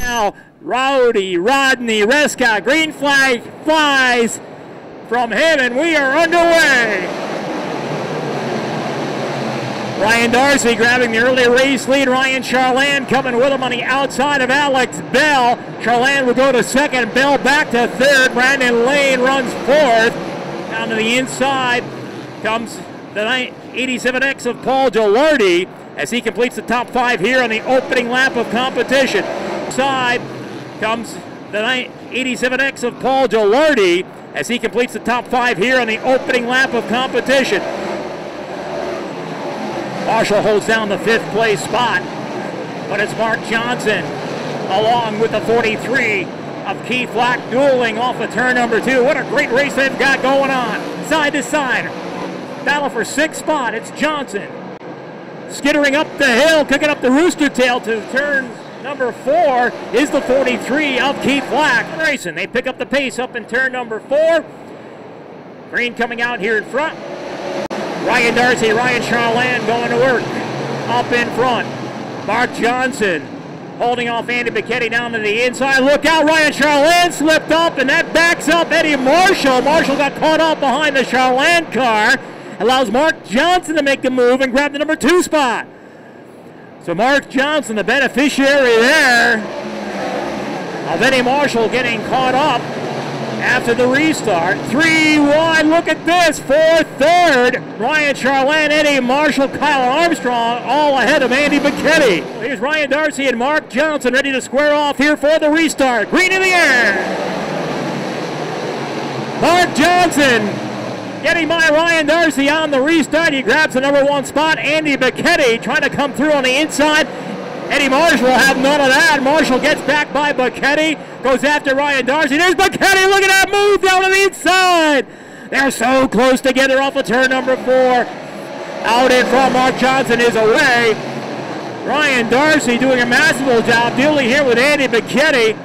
Now, Rodney Reska, green flag flies from him, and we are underway. Ryan Darcy grabbing the early race lead. Ryan Charland coming with him on the outside of Alex Bell. Charland will go to second, Bell back to third. Brandon Lane runs fourth. Down to the inside comes the 87X of Paul Gilardi as he completes the top five here on the opening lap of competition. Side comes the 87X of Paul Gilardi as he completes the top five here on the opening lap of competition. Marshall holds down the fifth place spot, but it's Marc Johnson along with the 43 of Keith Flack dueling off of turn number two. What a great race they've got going on. Side to side. Battle for sixth spot. It's Johnson skittering up the hill, kicking up the rooster tail to turn number four is the 43 of Keith Flack. Racing. They pick up the pace up in turn number four. Green coming out here in front. Ryan Darcy, Ryan Charland going to work up in front. Marc Johnson holding off Andy Bicchetti down to the inside. Look out, Ryan Charland slipped up, and that backs up Eddie Marshall. Marshall got caught up behind the Charland car. Allows Marc Johnson to make the move and grab the number two spot. So Marc Johnson, the beneficiary there of Eddie Marshall getting caught up after the restart. 3-1, look at this, fourth, third. Ryan Charland, Eddie Marshall, Kyle Armstrong, all ahead of Andy Bicchetti. Here's Ryan Darcy and Marc Johnson ready to square off here for the restart. Green in the air. Marc Johnson getting by Ryan Darcy on the restart. He grabs the number one spot. Andy Bicchetti trying to come through on the inside. Eddie Marshall will have none of that. Marshall gets back by Bicchetti, goes after Ryan Darcy. There's Bicchetti, look at that move down to the inside. They're so close together off of turn number four. Out in front, Marc Johnson is away. Ryan Darcy doing a masterful job dealing here with Andy Bicchetti,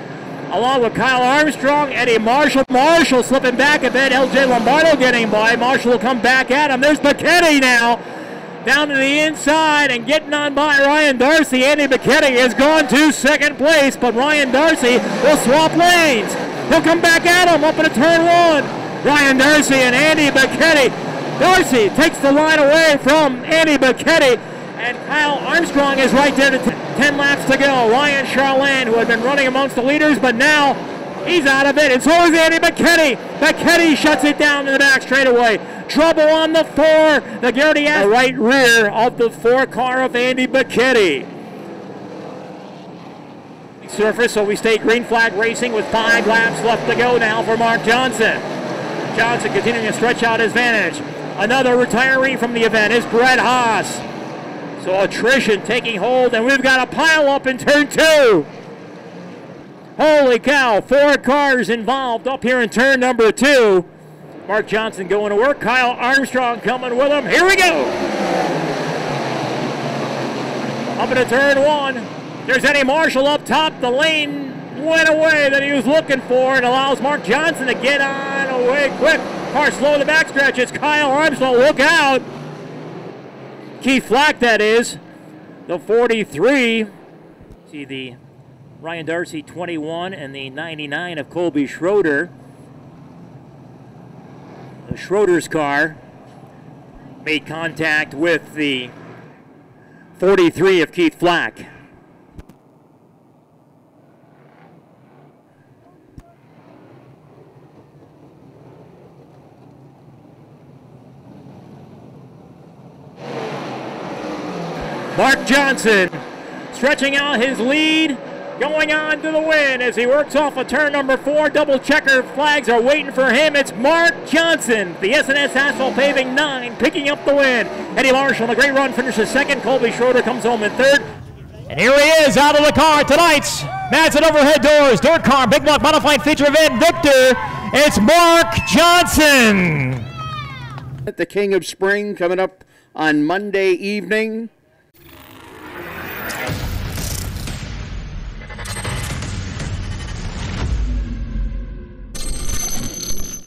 along with Kyle Armstrong, Eddie Marshall. Marshall slipping back a bit, LJ Lombardo getting by. Marshall will come back at him. There's Bicchetti now. Down to the inside and getting on by Ryan Darcy. Andy Bicchetti has gone to second place, but Ryan Darcy will swap lanes. He'll come back at him up into turn one. Ryan Darcy and Andy Bicchetti. Darcy takes the line away from Andy Bicchetti, and Kyle Armstrong is right there to 10 laps to go. Ryan Charland, who had been running amongst the leaders, but now he's out of it, and so is Andy Bicchetti. Bicchetti shuts it down in the back straightaway. Trouble on the four. The Garrity at the right rear of the four car of Andy Bicchetti. Surface, so we stay green flag racing with 5 laps left to go now for Marc Johnson. Johnson continuing to stretch out his advantage. Another retiree from the event is Brett Haas. So attrition taking hold, and we've got a pile up in turn two. Holy cow, 4 cars involved up here in turn number two. Marc Johnson going to work. Kyle Armstrong coming with him. Here we go. Up into turn one. There's Eddie Marshall up top. The lane went away that he was looking for and allows Marc Johnson to get on away quick. Car slow in the backstretch. It's Kyle Armstrong. Look out. Keith Flack, that is. The 43. See the Ryan Darcy 21 and the 99 of Colby Schroeder. The Schroeder's car made contact with the 43 of Keith Flack. Marc Johnson stretching out his lead, going on to the win as he works off of turn number 4. Double checker flags are waiting for him. It's Marc Johnson, the S&S Asphalt Paving 9, picking up the win. Eddie Marshall, the great run, finishes second. Colby Schroeder comes home in third. And here he is out of the car, tonight's Madsen Overhead Doors Dirt Car Big Block Modified Feature Event victor. It's Marc Johnson. The King of Spring coming up on Monday evening.